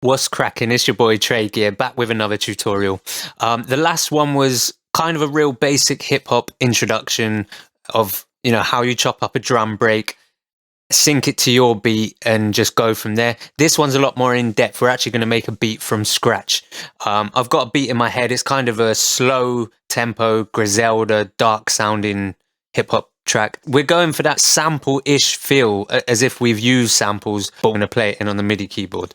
What's cracking? It's your boy Trey Gear back with another tutorial. The last one was kind of a real basic hip hop introduction of how you chop up a drum break, sync it to your beat, and just go from there. This one's a lot more in depth. We're actually going to make a beat from scratch. I've got a beat in my head. It's kind of a slow tempo, Griselda, dark sounding hip hop track. We're going for that sample-ish feel, as if we've used samples, but we're going to play it in on the MIDI keyboard.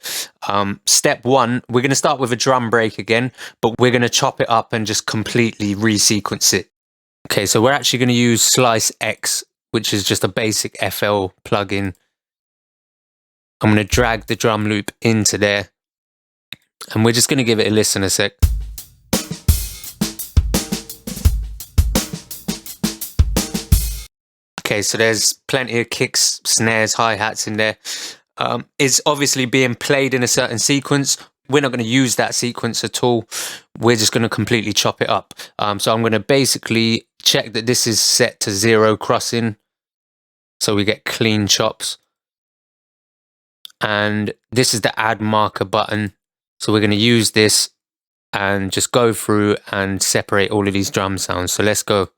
Step one, we're going to start with a drum break again, but we're going to chop it up and just completely resequence it. Okay, so we're actually going to use Slice X, which is just a basic FL plugin. I'm going to drag the drum loop into there, and we're just going to give it a listen a sec. Okay, so there's plenty of kicks, snares, hi-hats in there. It's obviously being played in a certain sequence. We're not going to use that sequence at all. We're just going to completely chop it up. So I'm going to basically check that this is set to 0 crossing, so we get clean chops. And this is the add marker button. So we're going to use this and just go through and separate all of these drum sounds. So let's go.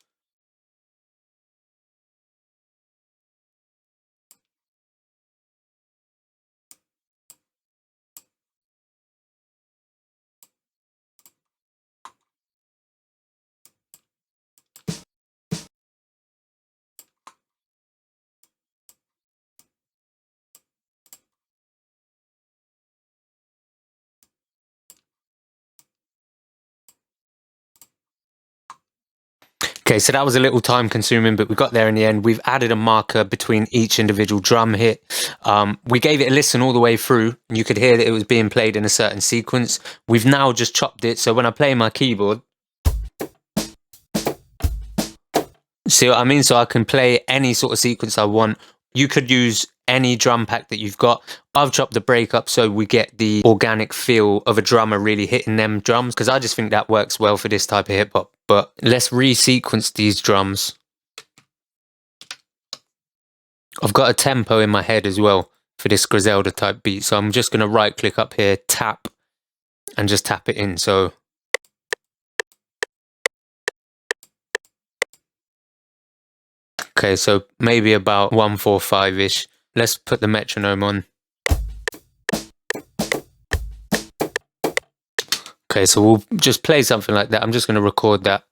Okay, so that was a little time consuming, but we got there in the end. We've added a marker between each individual drum hit. We gave it a listen all the way through, and you could hear that it was being played in a certain sequence. We've now just chopped it, so when I play my keyboard, see what I mean? So I can play any sort of sequence I want. You could use any drum pack that you've got. I've chopped the break up so we get the organic feel of a drummer really hitting them drums, because I just think that works well for this type of hip hop. But let's resequence these drums. I've got a tempo in my head as well for this Griselda type beat, so I'm just going to right click up here, tap, and just tap it in. So okay, so maybe about 145-ish. Let's put the metronome on. Okay, so we'll just play something like that. I'm just going to record that.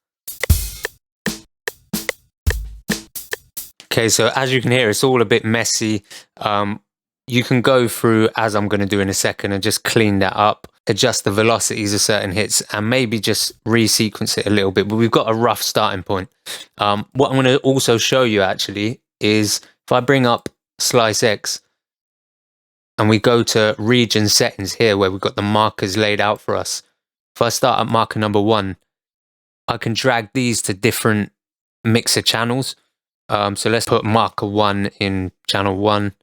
Okay, so as you can hear, it's all a bit messy. You can go through, as I'm going to do in a second, and just clean that up, adjust the velocities of certain hits, and maybe just resequence it a little bit. But we've got a rough starting point. What I'm going to also show you actually is if I bring up Slice X and we go to region settings here where we've got the markers laid out for us. If I start at marker number 1, I can drag these to different mixer channels. So let's put marker 1 in channel 1,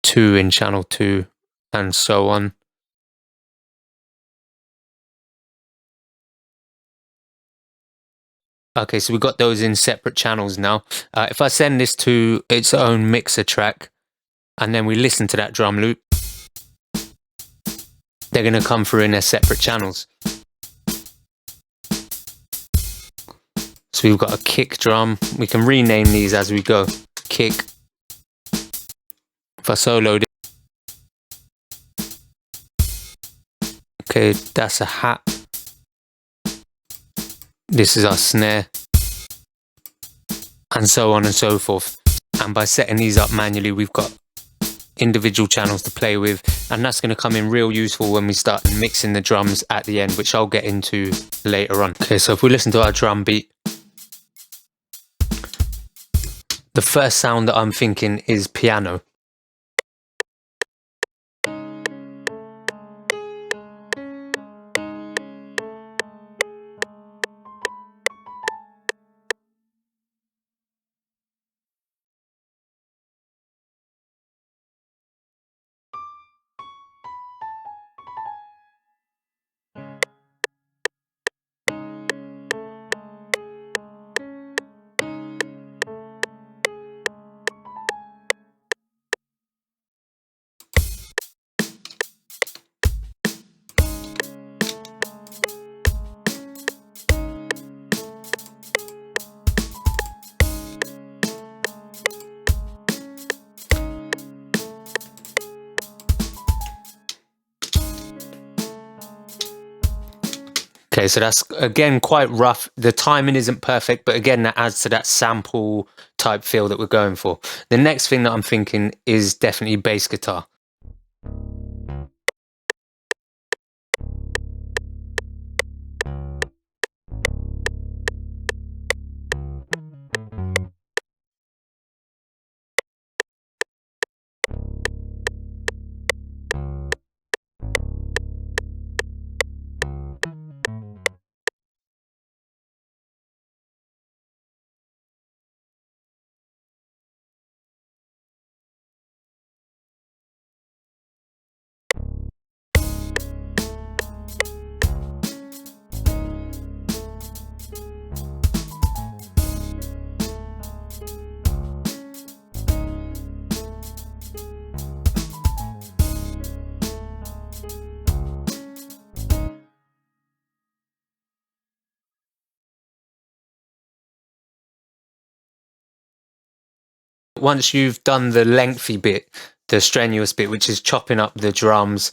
2 in channel 2, and so on. Okay, so we've got those in separate channels now. If I send this to its own mixer track, and then we listen to that drum loop, they're going to come through in their separate channels. So we've got a kick drum. We can rename these as we go. Kick. If I soloed it. Okay, that's a hat. This is our snare. And so on and so forth. And by setting these up manually, we've got individual channels to play with, and that's going to come in real useful when we start mixing the drums at the end, which I'll get into later on. Okay, so if we listen to our drum beat, the first sound that I'm thinking is piano. Okay, so that's again quite rough. The timing isn't perfect, but again, that adds to that sample type feel that we're going for. The next thing that I'm thinking is definitely bass guitar. Once you've done the lengthy bit, the strenuous bit, which is chopping up the drums,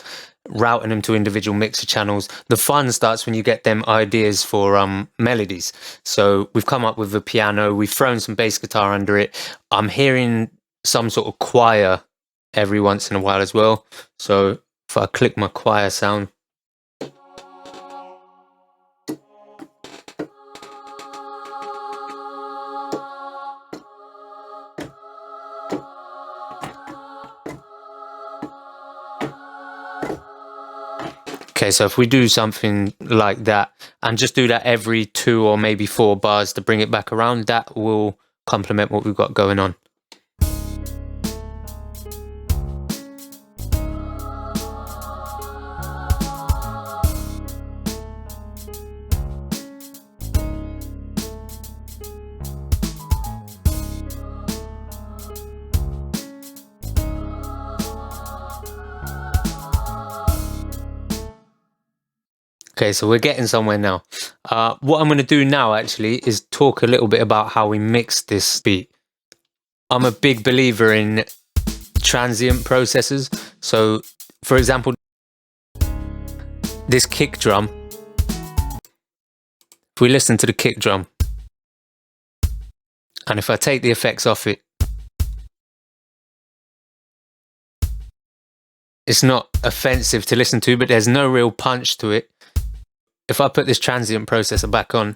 routing them to individual mixer channels, the fun starts when you get them ideas for melodies. So we've come up with a piano, we've thrown some bass guitar under it. I'm hearing some sort of choir every once in a while as well. So if I click my choir sound, okay, so if we do something like that and just do that every 2 or maybe 4 bars to bring it back around, that will complement what we've got going on. Okay, so we're getting somewhere now. What I'm going to do now actually is talk a little bit about how we mix this beat. I'm a big believer in transient processors. So, for example, this kick drum, if we listen to the kick drum, and if I take the effects off it, it's not offensive to listen to, but there's no real punch to it. If I put this transient processor back on,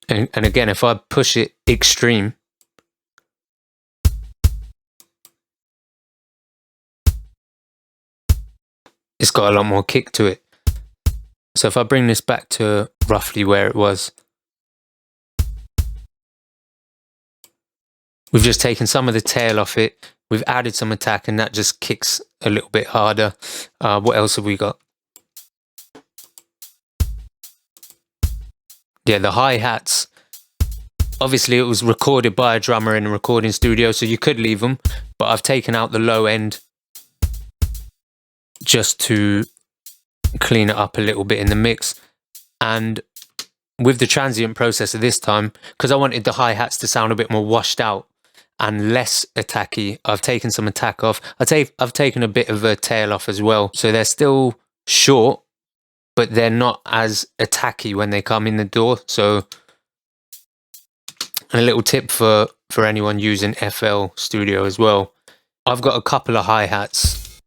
and again, if I push it extreme, it's got a lot more kick to it. So if I bring this back to roughly where it was, we've just taken some of the tail off it, we've added some attack, and that just kicks a little bit harder. What else have we got? Yeah, the hi-hats. Obviously, it was recorded by a drummer in a recording studio, so you could leave them, but I've taken out the low end just to clean it up a little bit in the mix. And with the transient processor this time, because I wanted the hi-hats to sound a bit more washed out and less attacky, I've taken some attack off. I've taken a bit of a tail off as well, so they're still short, but they're not as attacky when they come in the door. So a little tip for anyone using FL Studio as well, I've got a couple of hi-hats.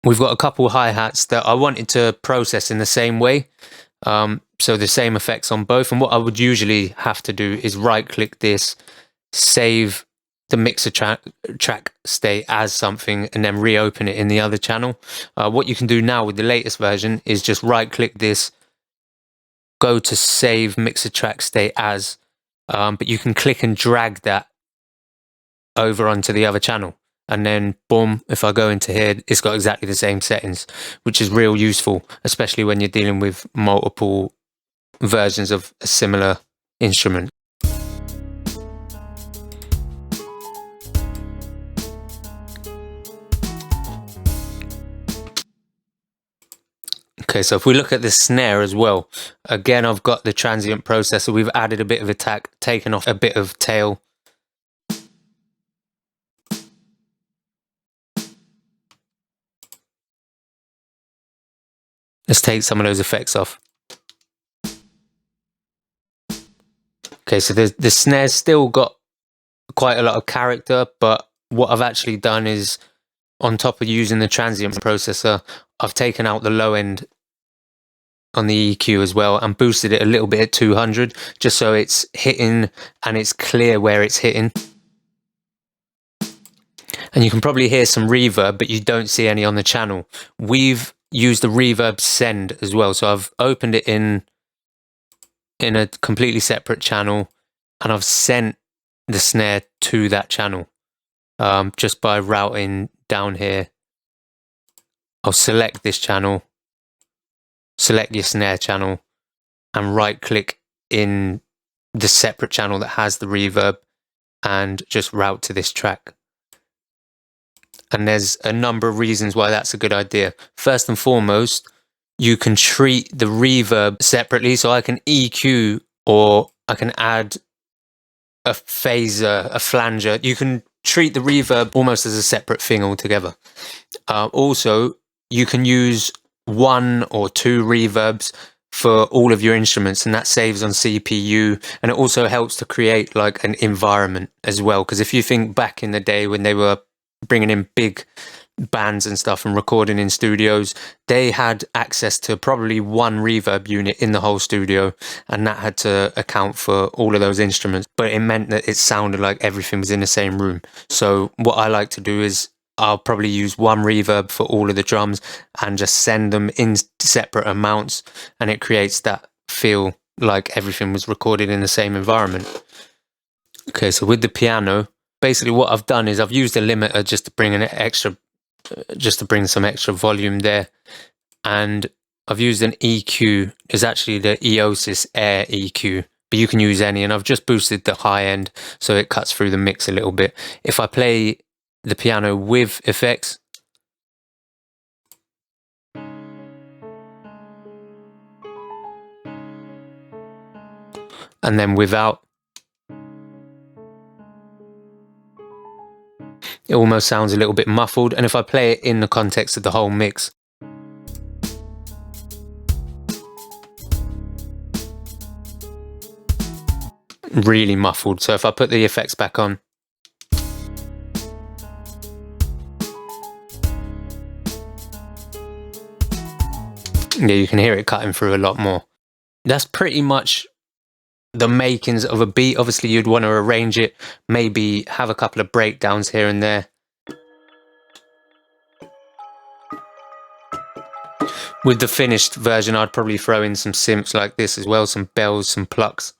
We've got a couple of hi-hats that I wanted to process in the same way. So the same effects on both. And what I would usually have to do is right-click this, save the mixer track state as something, and then reopen it in the other channel. What you can do now with the latest version is just right-click this, go to save mixer track state as, but you can click and drag that over onto the other channel. And then boom, if I go into here, it's got exactly the same settings, which is real useful, especially when you're dealing with multiple versions of a similar instrument. Okay, so if we look at the snare as well, again, I've got the transient processor. We've added a bit of attack, taken off a bit of tail. Let's take some of those effects off. Okay, so the snare's still got quite a lot of character, but what I've actually done is, on top of using the transient processor, I've taken out the low end on the EQ as well and boosted it a little bit at 200, just so it's hitting and it's clear where it's hitting. And you can probably hear some reverb, but you don't see any on the channel. We've used the reverb send as well, so I've opened it in a completely separate channel, and I've sent the snare to that channel just by routing down here. I'll select this channel, select your snare channel, and right click in the separate channel that has the reverb and just route to this track. And there's a number of reasons why that's a good idea. First and foremost, you can treat the reverb separately, so I can EQ, or I can add a phaser, a flanger. You can treat the reverb almost as a separate thing altogether. Also, you can use 1 or 2 reverbs for all of your instruments, and that saves on CPU, and it also helps to create like an environment as well. Because if you think back in the day when they were bringing in big bands and stuff and recording in studios, they had access to probably 1 reverb unit in the whole studio, and that had to account for all of those instruments, but it meant that it sounded like everything was in the same room. So what I like to do is I'll probably use 1 reverb for all of the drums and just send them in separate amounts, and it creates that feel like everything was recorded in the same environment. Okay, so with the piano, basically what I've done is I've used a limiter just to bring some extra volume there, and I've used an EQ. It's actually the Eosis Air EQ, but you can use any, and I've just boosted the high end so it cuts through the mix a little bit. If I play the piano with effects, and then without, it almost sounds a little bit muffled. And if I play it in the context of the whole mix, really muffled. So if I put the effects back on, yeah, you can hear it cutting through a lot more. That's pretty much the makings of a beat. Obviously you'd want to arrange it, maybe have a couple of breakdowns here and there. With the finished version, I'd probably throw in some synths like this as well, some bells, some plucks.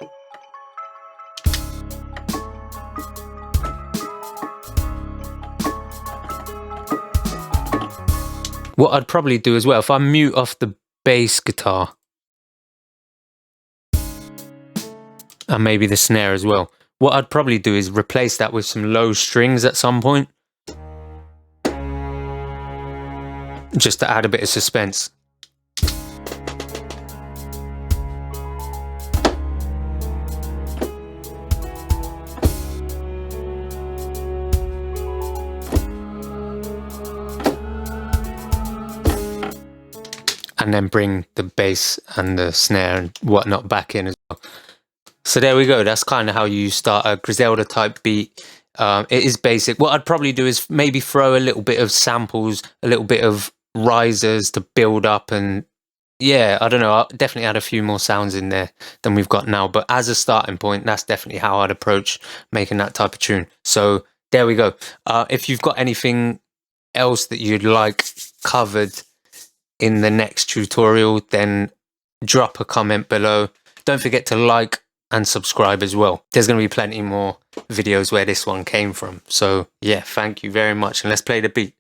What I'd probably do as well, if I mute off the bass guitar, and maybe the snare as well, what I'd probably do is replace that with some low strings at some point, just to add a bit of suspense. And then bring the bass and the snare and whatnot back in as well. So there we go. That's kind of how you start a Griselda type beat. It is basic. What I'd probably do is maybe throw a little bit of samples, a little bit of risers to build up, and yeah, I don't know, I'll definitely add a few more sounds in there than we've got now. But as a starting point, that's definitely how I'd approach making that type of tune. So there we go. If you've got anything else that you'd like covered in the next tutorial, then drop a comment below. Don't forget to like and subscribe as well. There's going to be plenty more videos where this one came from. So yeah, thank you very much, and let's play the beat.